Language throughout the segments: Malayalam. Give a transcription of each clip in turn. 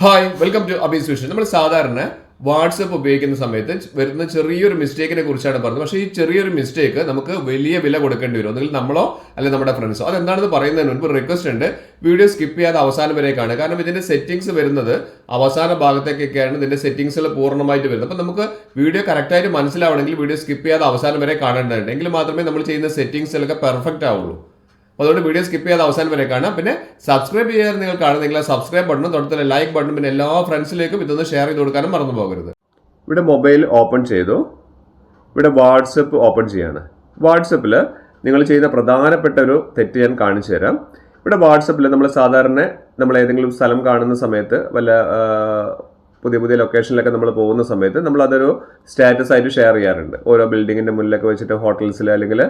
Hi welcome to Abees vision. നമ്മൾ സാധാരണ വാട്സപ്പ് ഉപയോഗിക്കുന്ന സമയത്ത് വരുന്ന ചെറിയൊരു മിസ്റ്റേക്കിനെ കുറിച്ചാണ് പറഞ്ഞത്. പക്ഷേ ഈ ചെറിയൊരു മിസ്റ്റേക്ക് നമുക്ക് വലിയ വില കൊടുക്കേണ്ടി വരും. ഒന്നുകിൽ നമ്മളോ അല്ലെങ്കിൽ നമ്മുടെ ഫ്രണ്ട്സോ. അതെന്താണെന്ന് പറയുന്നതിന് മുൻപ് റിക്വസ്റ്റ് ഉണ്ട്, വീഡിയോ സ്കിപ്പ് ചെയ്യാതെ അവസാനം വരെ കാണുക. കാരണം ഇതിന്റെ സെറ്റിംഗ്സ് വരുന്നത് അവസാന ഭാഗത്തേക്കൊക്കെയാണ് ഇതിന്റെ സെറ്റിംഗ്സുകൾ പൂർണ്ണമായിട്ട് വരുന്നത്. അപ്പം നമുക്ക് വീഡിയോ കറക്റ്റായിട്ട് മനസ്സിലാവണമെങ്കിൽ വീഡിയോ സ്കിപ്പ് ചെയ്യാതെ അവസാനം വരെ കാണേണ്ടതുണ്ട്. എങ്കിൽ മാത്രമേ നമ്മൾ ചെയ്യുന്ന സെറ്റിംഗ്സിലൊക്കെ പെർഫെക്റ്റ് ആവുള്ളൂ. അതുകൊണ്ട് വീഡിയോ സ്കിപ്പ് ചെയ്യാതെ അവസാനം വരെ കാണാം. പിന്നെ സബ്സ്ക്രൈബ് ചെയ്യാൻ നിങ്ങൾ കാണുന്നെങ്കിൽ സബ്സ്ക്രൈബ് ബട്ടണും തൊട്ടത്തിലെ ലൈക്ക് ബട്ടണും പിന്നെ എല്ലാ ഫ്രണ്ട്സിലേക്കും ഇതൊന്ന് ഷെയർ ചെയ്ത് കൊടുക്കാനും മറന്നു പോകരുത്. ഇവിടെ മൊബൈൽ ഓപ്പൺ ചെയ്തു. ഇവിടെ വാട്സപ്പ് ഓപ്പൺ ചെയ്യാണ്. വാട്സപ്പിൽ നിങ്ങൾ ചെയ്യുന്ന പ്രധാനപ്പെട്ട ഒരു തെറ്റ് ഞാൻ കാണിച്ചു തരാം. ഇവിടെ വാട്സപ്പിൽ നമ്മൾ സാധാരണ നമ്മൾ ഏതെങ്കിലും സ്ഥലം കാണുന്ന സമയത്ത് വല്ല പുതിയ പുതിയ ലൊക്കേഷനിലൊക്കെ നമ്മൾ പോകുന്ന സമയത്ത് നമ്മൾ അതൊരു സ്റ്റാറ്റസ് ആയിട്ട് ഷെയർ ചെയ്യാറുണ്ട്. ഓരോ ബിൽഡിങ്ങിൻ്റെ മുന്നിലൊക്കെ വെച്ചിട്ട് ഹോട്ടൽസിൽ അല്ലെങ്കിൽ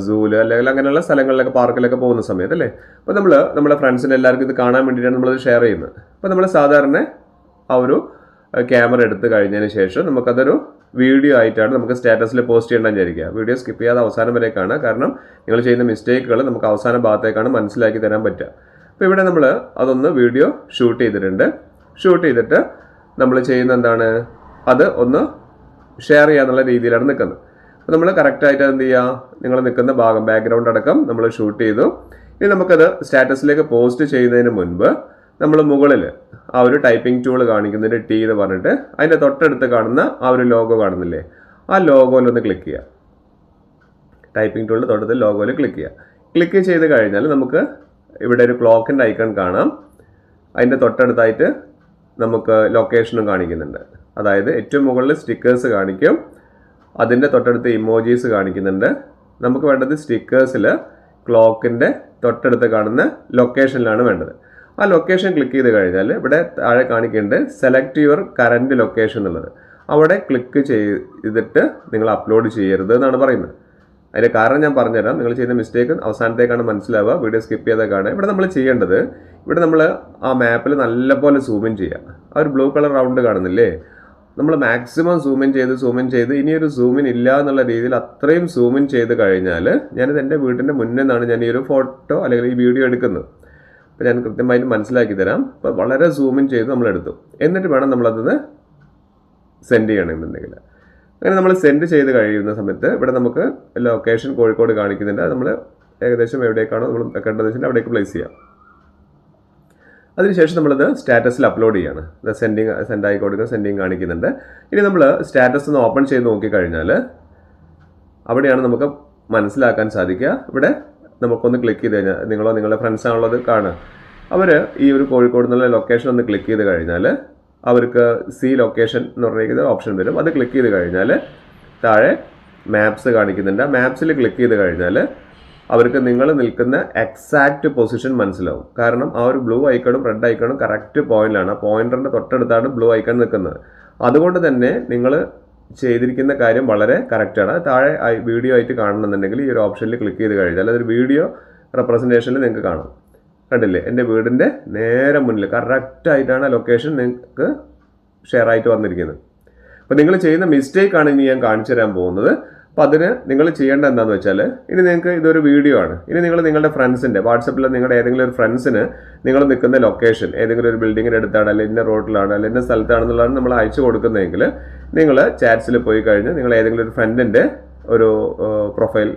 സൂല് അല്ലെങ്കിൽ അങ്ങനെയുള്ള സ്ഥലങ്ങളിലൊക്കെ പാർക്കിലൊക്കെ പോകുന്ന സമയത്ത് അല്ലേ. അപ്പോൾ നമ്മൾ നമ്മുടെ ഫ്രണ്ട്സിന് എല്ലാവർക്കും ഇത് കാണാൻ വേണ്ടിയിട്ടാണ് നമ്മളത് ഷെയർ ചെയ്യുന്നത്. അപ്പോൾ നമ്മൾ സാധാരണ ആ ഒരു ക്യാമറ എടുത്ത് കഴിഞ്ഞതിന് ശേഷം നമുക്കതൊരു വീഡിയോ ആയിട്ടാണ് നമുക്ക് സ്റ്റാറ്റസിൽ പോസ്റ്റ് ചെയ്യേണ്ടതെന്ന് വിചാരിക്കുക. വീഡിയോ സ്കിപ്പ് ചെയ്യാതെ അവസാനം വരെ കാണുക. കാരണം നിങ്ങൾ ചെയ്യുന്ന മിസ്റ്റേക്കുകൾ നമുക്ക് അവസാന ഭാഗത്തേക്കാണ് മനസ്സിലാക്കി തരാൻ പറ്റുക. അപ്പോൾ ഇവിടെ നമ്മൾ അതൊന്ന് വീഡിയോ ഷൂട്ട് ചെയ്തിട്ടുണ്ട്. ഷൂട്ട് ചെയ്തിട്ട് നമ്മൾ ചെയ്യുന്ന എന്താണ്, അത് ഒന്ന് ഷെയർ ചെയ്യാന്നുള്ള രീതിയിലാണ് നിൽക്കുന്നത്. അപ്പോൾ നമ്മൾ കറക്റ്റായിട്ട് എന്ത് ചെയ്യുക, നിങ്ങൾ നിൽക്കുന്ന ഭാഗം ബാക്ക്ഗ്രൗണ്ട് അടക്കം നമ്മൾ ഷൂട്ട് ചെയ്തു. ഇനി നമുക്കത് സ്റ്റാറ്റസിലേക്ക് പോസ്റ്റ് ചെയ്യുന്നതിന് മുൻപ് നമ്മൾ മുകളിൽ ആ ഒരു ടൈപ്പിംഗ് ടൂൾ കാണിക്കുന്നതിൻ്റെ ടി എന്ന് പറഞ്ഞിട്ട് അതിൻ്റെ തൊട്ടടുത്ത് കാണുന്ന ആ ഒരു ലോഗോ കാണുന്നില്ലേ, ആ ലോഗോയിലൊന്ന് ക്ലിക്ക് ചെയ്യുക. ടൈപ്പിംഗ് ടൂളിൽ തൊട്ടത്തിൽ ലോഗോയിൽ ക്ലിക്ക് ചെയ്യുക. ക്ലിക്ക് ചെയ്ത് കഴിഞ്ഞാൽ നമുക്ക് ഇവിടെ ഒരു ക്ലോക്കിൻ്റെ ഐക്കൺ കാണാം. അതിൻ്റെ തൊട്ടടുത്തായിട്ട് നമുക്ക് ലൊക്കേഷനും കാണിക്കുന്നുണ്ട്. അതായത് ഏറ്റവും മുകളിൽ സ്റ്റിക്കേഴ്സ് കാണിക്കും, അതിൻ്റെ തൊട്ടടുത്ത് ഇമോജീസ് കാണിക്കുന്നുണ്ട്. നമുക്ക് വേണ്ടത് സ്റ്റിക്കേഴ്സിൽ ക്ലോക്കിൻ്റെ തൊട്ടടുത്ത് കാണുന്ന ലൊക്കേഷനിലാണ് വേണ്ടത്. ആ ലൊക്കേഷൻ ക്ലിക്ക് ചെയ്ത് കഴിഞ്ഞാൽ ഇവിടെ താഴെ കാണിക്കേണ്ടത് സെലക്ട് യുവർ കറൻറ്റ് ലൊക്കേഷൻ എന്നുള്ളത്. അവിടെ ക്ലിക്ക് ചെയ്തിട്ട് നിങ്ങൾ അപ്ലോഡ് ചെയ്യരുത് എന്നാണ് പറയുന്നത്. അതിൻ്റെ കാരണം ഞാൻ പറഞ്ഞുതരാം. നിങ്ങൾ ചെയ്യുന്ന മിസ്റ്റേക്ക് അവസാനത്തേക്കാണ് മനസ്സിലാവുക. വീഡിയോ സ്കിപ്പ് ചെയ്താൽ കാണുക. ഇവിടെ നമ്മൾ ചെയ്യേണ്ടത്, ഇവിടെ നമ്മൾ ആ മാപ്പിൽ നല്ലപോലെ സൂമിൻ ചെയ്യുക. ആ ഒരു ബ്ലൂ കളർ റൗണ്ട് കാണുന്നില്ലേ, നമ്മൾ മാക്സിമം സൂമിൻ ചെയ്ത് ഇനിയൊരു സൂമിൻ ഇല്ല എന്നുള്ള രീതിയിൽ അത്രയും സൂമിൻ ചെയ്ത് കഴിഞ്ഞാൽ, ഞാനിത് എൻ്റെ വീടിൻ്റെ മുന്നിൽ നിന്നാണ് ഞാൻ ഈ ഒരു ഫോട്ടോ അല്ലെങ്കിൽ ഈ വീഡിയോ എടുക്കുന്നത്. അപ്പോൾ ഞാൻ കൃത്യമായിട്ട് മനസ്സിലാക്കി തരാം. അപ്പോൾ വളരെ സൂമിൻ ചെയ്ത് നമ്മൾ എടുത്തു. എന്നിട്ട് വേണം നമ്മളത് സെൻഡ് ചെയ്യണമെന്നുണ്ടെങ്കിൽ. അങ്ങനെ നമ്മൾ സെൻഡ് ചെയ്ത് കഴിയുന്ന സമയത്ത് ഇവിടെ നമുക്ക് ലൊക്കേഷൻ കോഴിക്കോട് കാണിക്കുന്നുണ്ട്. നമ്മൾ ഏകദേശം എവിടേക്കാണോ നമ്മൾ വെക്കേണ്ടത് വെച്ചാൽ അവിടേക്ക് പ്ലേസ് ചെയ്യാം. അതിനുശേഷം നമ്മളത് സ്റ്റാറ്റസിൽ അപ്ലോഡ് ചെയ്യാണ്. സെൻഡ് ആയി കൊടുക്കുക, സെൻഡിങ് കാണിക്കുന്നുണ്ട്. ഇനി നമ്മൾ സ്റ്റാറ്റസ് ഒന്ന് ഓപ്പൺ ചെയ്ത് നോക്കിക്കഴിഞ്ഞാൽ അവിടെയാണ് നമുക്ക് മനസ്സിലാക്കാൻ സാധിക്കുക. ഇവിടെ നമുക്കൊന്ന് ക്ലിക്ക് ചെയ്ത് കഴിഞ്ഞാൽ, നിങ്ങളോ നിങ്ങളുടെ ഫ്രണ്ട്സാണുള്ളത് കാണുക, അവർ ഈ ഒരു കോഴിക്കോട് എന്നുള്ള ലൊക്കേഷൻ ഒന്ന് ക്ലിക്ക് ചെയ്ത് കഴിഞ്ഞാൽ അവർക്ക് സി ലൊക്കേഷൻ എന്ന് പറഞ്ഞിരിക്കുന്ന ഓപ്ഷൻ വരും. അത് ക്ലിക്ക് ചെയ്ത് കഴിഞ്ഞാൽ താഴെ മാപ്സ് കാണിക്കുന്നുണ്ട്. മാപ്സിൽ ക്ലിക്ക് ചെയ്ത് കഴിഞ്ഞാൽ അവർക്ക് നിങ്ങൾ നിൽക്കുന്ന എക്സാക്റ്റ് പൊസിഷൻ മനസ്സിലാവും. കാരണം ആ ഒരു ബ്ലൂ ഐക്കണും റെഡ് ഐക്കണും കറക്റ്റ് പോയിന്റിലാണ്. ആ പോയിന്ററിൻ്റെ തൊട്ടടുത്താണ് ബ്ലൂ ഐക്കൺ നിൽക്കുന്നത്. അതുകൊണ്ട് തന്നെ നിങ്ങൾ ചെയ്തിരിക്കുന്ന കാര്യം വളരെ കറക്റ്റാണ്. താഴെ വീഡിയോ ആയിട്ട് കാണണമെന്നുണ്ടെങ്കിൽ ഈ ഒരു ഓപ്ഷനിൽ ക്ലിക്ക് ചെയ്ത് കഴിഞ്ഞാൽ അതൊരു വീഡിയോ റെപ്രസെൻറ്റേഷനിൽ നിങ്ങൾക്ക് കാണാം. കണ്ടില്ലേ, എൻ്റെ വീടിൻ്റെ നേരെ മുന്നിൽ കറക്റ്റായിട്ടാണ് ലൊക്കേഷൻ നിങ്ങൾക്ക് ഷെയർ ആയിട്ട് വന്നിരിക്കുന്നത്. അപ്പോൾ നിങ്ങൾ ചെയ്യുന്ന മിസ്റ്റേക്കാണ് ഇനി ഞാൻ കാണിച്ചു തരാൻ പോകുന്നത്. അപ്പോൾ അതിന് നിങ്ങൾ ചെയ്യേണ്ടത് എന്താണെന്ന് വെച്ചാൽ, ഇനി നിങ്ങൾക്ക് ഇതൊരു വീഡിയോ ആണ്. ഇനി നിങ്ങൾ നിങ്ങളുടെ ഫ്രണ്ട്സിൻ്റെ വാട്സപ്പിൽ നിങ്ങളുടെ ഏതെങ്കിലും ഒരു ഫ്രണ്ട്സിന് നിങ്ങൾ നിൽക്കുന്ന ലൊക്കേഷൻ ഏതെങ്കിലും ഒരു ബിൽഡിങ്ങിൻ്റെ അടുത്താണ്, അല്ലെങ്കിൽ ഇന്ന റോഡിലാണ്, അല്ലെങ്കിൽ ഇന്ന സ്ഥലത്താണെന്നുള്ളതാണ് നമ്മൾ അയച്ചു കൊടുക്കുന്നതെങ്കിൽ നിങ്ങൾ ചാറ്റ്സിൽ പോയി കഴിഞ്ഞ് നിങ്ങൾ ഏതെങ്കിലും ഒരു ഫ്രണ്ടിൻ്റെ ഒരു പ്രൊഫൈൽ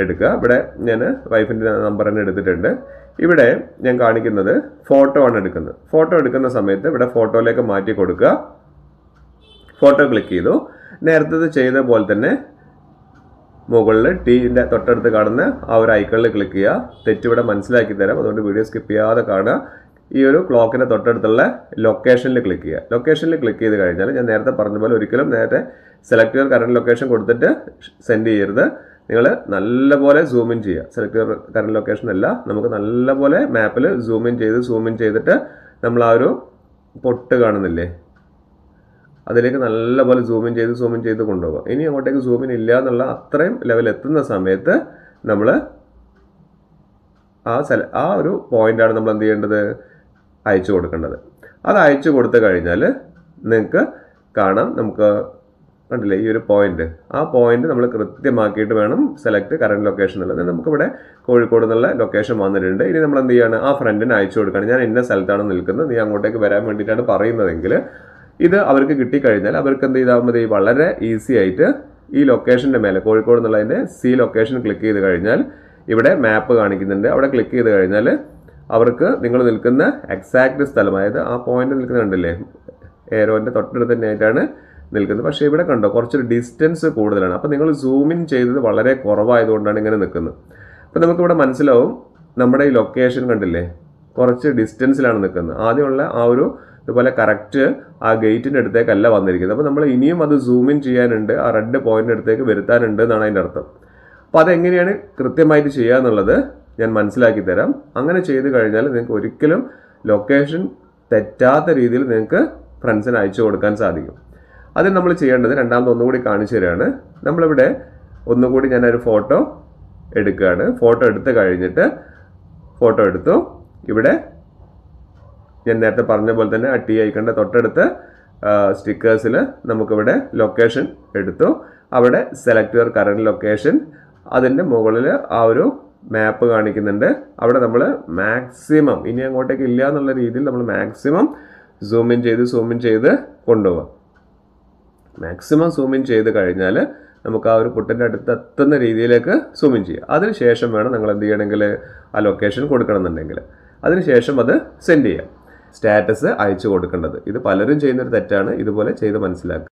എടുക്കുക. ഇവിടെ ഞാൻ വൈഫിൻ്റെ നമ്പർ തന്നെ എടുത്തിട്ടുണ്ട്. ഇവിടെ ഞാൻ കാണിക്കുന്നത് ഫോട്ടോ ആണ് എടുക്കുന്നത്. ഫോട്ടോ എടുക്കുന്ന സമയത്ത് ഇവിടെ ഫോട്ടോയിലേക്ക് മാറ്റി കൊടുക്കുക. ഫോട്ടോ ക്ലിക്ക് ചെയ്തു. നേരത്തെ ചെയ്ത പോലെ തന്നെ മുകളിൽ ടീൻ്റെ തൊട്ടടുത്ത് കാണുന്ന ആ ഒരു ഐക്കണിൽ ക്ലിക്ക് ചെയ്യുക. തെറ്റിവിടെ മനസ്സിലാക്കി തരാം, അതുകൊണ്ട് വീഡിയോ സ്കിപ്പ് ചെയ്യാതെ കാണുക. ഈ ഒരു ക്ലോക്കിൻ്റെ തൊട്ടടുത്തുള്ള ലൊക്കേഷനിൽ ക്ലിക്ക് ചെയ്യുക. ലൊക്കേഷനിൽ ക്ലിക്ക് ചെയ്ത് കഴിഞ്ഞാൽ ഞാൻ നേരത്തെ പറഞ്ഞ പോലെ ഒരിക്കലും നേരത്തെ സെലക്ട് യുവർ കറൻറ്റ് ലൊക്കേഷൻ കൊടുത്തിട്ട് സെൻഡ് ചെയ്യരുത്. നിങ്ങൾ നല്ലപോലെ സൂമിൻ ചെയ്യുക. സെലക്ട് യുവർ കറൻറ്റ് ലൊക്കേഷൻ അല്ല, നമുക്ക് നല്ലപോലെ മാപ്പിൽ സൂമിൻ ചെയ്തിട്ട് നമ്മൾ ആ ഒരു പൊട്ട് കാണുന്നില്ലേ, അതിലേക്ക് നല്ലപോലെ സൂമിൻ ചെയ്ത് കൊണ്ടുപോകുക. ഇനി അങ്ങോട്ടേക്ക് സൂമിൻ ഇല്ല എന്നുള്ള അത്രയും ലെവൽ എത്തുന്ന സമയത്ത് നമ്മൾ ആ ഒരു പോയിൻ്റാണ് നമ്മൾ എന്ത് ചെയ്യേണ്ടത്, അയച്ചു കൊടുക്കേണ്ടത്. അത് അയച്ചു കൊടുത്തു കഴിഞ്ഞാൽ നിങ്ങൾക്ക് കാണാം, നമുക്ക് കണ്ടില്ലേ ഈ ഒരു പോയിന്റ്, ആ പോയിന്റ് നമ്മൾ കൃത്യമാക്കിയിട്ട് വേണം സെലക്ട് കറണ്ട് ലൊക്കേഷൻ ഉള്ളത്. നമുക്കിവിടെ കോഴിക്കോട് എന്നുള്ള ലൊക്കേഷൻ വന്നിട്ടുണ്ട്. ഇനി നമ്മൾ എന്ത് ചെയ്യാണ്, ആ ഫ്രണ്ടിന് അയച്ചു കൊടുക്കുകയാണ്. ഞാൻ ഇന്ന സ്ഥലത്താണ് നിൽക്കുന്നത്, നീ അങ്ങോട്ടേക്ക് വരാൻ വേണ്ടിയിട്ടാണ് പറയുന്നതെങ്കിൽ ഇത് അവർക്ക് കിട്ടിക്കഴിഞ്ഞാൽ അവർക്ക് എന്ത് ചെയ്താൽ മതി, വളരെ ഈസി ആയിട്ട് ഈ ലൊക്കേഷൻ്റെ മേലെ കോഴിക്കോട് എന്നുള്ളതിൻ്റെ സി ലൊക്കേഷൻ ക്ലിക്ക് ചെയ്ത് കഴിഞ്ഞാൽ ഇവിടെ മാപ്പ് കാണിക്കുന്നുണ്ട്. അവിടെ ക്ലിക്ക് ചെയ്ത് കഴിഞ്ഞാൽ അവർക്ക് നിങ്ങൾ നിൽക്കുന്ന എക്സാക്ട് സ്ഥലം, അതായത് ആ പോയിന്റ് നിൽക്കുന്നത് കണ്ടില്ലേ, ഏരോൻ്റെ തൊട്ടടുത്ത് തന്നെയായിട്ടാണ് നിൽക്കുന്നത്. പക്ഷേ ഇവിടെ കണ്ടോ കുറച്ചൊരു ഡിസ്റ്റൻസ് കൂടുതലാണ്. അപ്പോൾ നിങ്ങൾ സൂം ഇൻ ചെയ്തത് വളരെ കുറവായതുകൊണ്ടാണ് ഇങ്ങനെ നിൽക്കുന്നത്. അപ്പോൾ നമുക്കിവിടെ മനസ്സിലാവും നമ്മുടെ ഈ ലൊക്കേഷൻ കണ്ടില്ലേ കുറച്ച് ഡിസ്റ്റൻസിലാണ് നിൽക്കുന്നത്. ആദ്യമുള്ള ആ ഒരു ഇതുപോലെ കറക്റ്റ് ആ ഗേറ്റിൻ്റെ അടുത്തേക്കല്ല വന്നിരിക്കുന്നത്. അപ്പോൾ നമ്മൾ ഇനിയും അത് സൂം ഇൻ ചെയ്യാനുണ്ട്, ആ റെഡ് പോയിൻ്റ് അടുത്തേക്ക് വരുത്താനുണ്ട് എന്നാണ് അതിൻ്റെ അർത്ഥം. അപ്പോൾ അതെങ്ങനെയാണ് കൃത്യമായിട്ട് ചെയ്യുക എന്നുള്ളത് ഞാൻ മനസ്സിലാക്കി തരാം. അങ്ങനെ ചെയ്ത് കഴിഞ്ഞാൽ നിങ്ങൾക്ക് ഒരിക്കലും ലൊക്കേഷൻ തെറ്റാത്ത രീതിയിൽ നിങ്ങൾക്ക് ഫ്രണ്ട്സിന് അയച്ചു കൊടുക്കാൻ സാധിക്കും. അതിന് നമ്മൾ ചെയ്യേണ്ടത് രണ്ടാമത് ഒന്നുകൂടി കാണിച്ചു തരികയാണ്. നമ്മളിവിടെ ഒന്നുകൂടി ഞാനൊരു ഫോട്ടോ എടുക്കുകയാണ്. ഫോട്ടോ എടുത്ത് കഴിഞ്ഞിട്ട് ഫോട്ടോ എടുത്തു. ഇവിടെ ഞാൻ നേരത്തെ പറഞ്ഞ പോലെ തന്നെ ആ ടി ഐക്കണ്ട തൊട്ടടുത്ത് സ്റ്റിക്കേഴ്സിൽ നമുക്കിവിടെ ലൊക്കേഷൻ എടുത്തു. അവിടെ സെലക്ട് യുവർ കറന്റ് ലൊക്കേഷൻ, അതിൻ്റെ മുകളിൽ ആ ഒരു മാപ്പ് കാണിക്കുന്നുണ്ട്. അവിടെ നമ്മൾ മാക്സിമം ഇനി അങ്ങോട്ടേക്ക് ഇല്ല എന്നുള്ള രീതിയിൽ നമ്മൾ മാക്സിമം സൂം ഇൻ ചെയ്ത് കൊണ്ടുപോകാം. മാക്സിമം സൂം ഇൻ ചെയ്ത് കഴിഞ്ഞാൽ നമുക്ക് ആ ഒരു പുട്ടിൻ്റെ അടുത്ത് എത്തുന്ന രീതിയിലേക്ക് സൂം ഇൻ ചെയ്യുക. അതിനുശേഷം വേണം നിങ്ങൾ എന്ത് ചെയ്യണമെങ്കിൽ ആ ലൊക്കേഷൻ കൊടുക്കണമെന്നുണ്ടെങ്കിൽ അതിനുശേഷം അത് സെൻഡ് ചെയ്യാം. സ്റ്റാറ്റസ് അയച്ചു കൊടുക്കേണ്ടത് ഇത് പലരും ചെയ്യുന്നൊരു തെറ്റാണ്. ഇതുപോലെ ചെയ്ത് മനസ്സിലാക്കുക.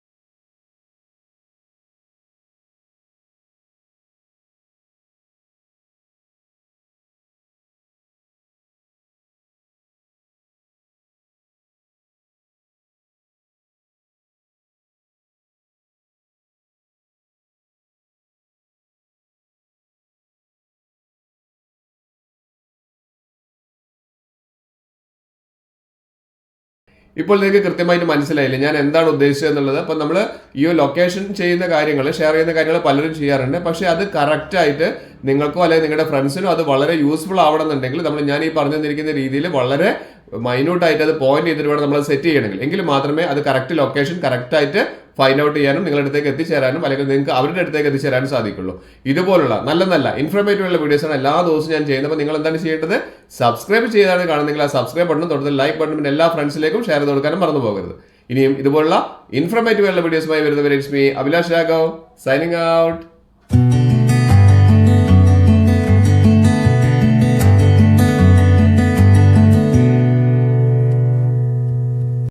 ഇപ്പോൾ നിങ്ങൾക്ക് കൃത്യമായിട്ട് മനസ്സിലായില്ലേ ഞാൻ എന്താണ് ഉദ്ദേശിച്ചത് എന്നുള്ളത്. അപ്പോൾ നമ്മൾ ഈ ലൊക്കേഷൻ ചെയ്യുന്ന കാര്യങ്ങൾ, ഷെയർ ചെയ്യുന്ന കാര്യങ്ങൾ പലരും ചെയ്യാറുണ്ട്. പക്ഷേ അത് കറക്റ്റായിട്ട് നിങ്ങൾക്കോ അല്ലെങ്കിൽ നിങ്ങളുടെ ഫ്രണ്ട്സിനോ അത് വളരെ യൂസ്ഫുൾ ആവണമെന്നുണ്ടെങ്കിൽ ഞാൻ ഈ പറഞ്ഞു തന്നിരിക്കുന്ന രീതിയിൽ വളരെ മൈന്യൂട്ടായിട്ട് അത് പോയിന്റ് ചെയ്തിട്ട് വേണം നമ്മൾ സെറ്റ് ചെയ്യണമെങ്കിൽ, എങ്കിൽ മാത്രമേ അത് കറക്റ്റ് ലൊക്കേഷൻ കറക്റ്റായിട്ട് ഫൈൻഡ് ഔട്ട് ചെയ്യാനും നിങ്ങളുടെ അടുത്തേക്ക് എത്തിച്ചേരാനും അല്ലെങ്കിൽ നിങ്ങൾക്ക് അവരുടെ അടുത്തേക്ക് എത്തിച്ചേരാനും സാധിക്കുള്ളൂ. ഇതുപോലുള്ള നല്ല ഇൻഫോർമേറ്റീവ് ഉള്ള വീഡിയോസാണ് എല്ലാ ദിവസവും ഞാൻ ചെയ്യുന്നത്. അപ്പോൾ നിങ്ങൾ എന്താണ് ചെയ്യേണ്ടത്, സബ്സ്ക്രൈബ് ചെയ്താണ് കാണുന്നെങ്കിൽ ആ സബ്സ്ക്രൈബ് ബട്ടണും തൊട്ടടുത്ത ലൈക്ക് ബട്ടണും എല്ലാ ഫ്രണ്ട്സിലേക്കും ഷെയർ ചെയ്ത് കൊടുക്കാനും മറന്നു പോകരുത്. ഇനിയും ഇതുപോലുള്ള ഇൻഫോർമേറ്റീവ് ഉള്ള വീഡിയോസുമായി വരുന്നവരെ it's me Abhilash Raghav signing out.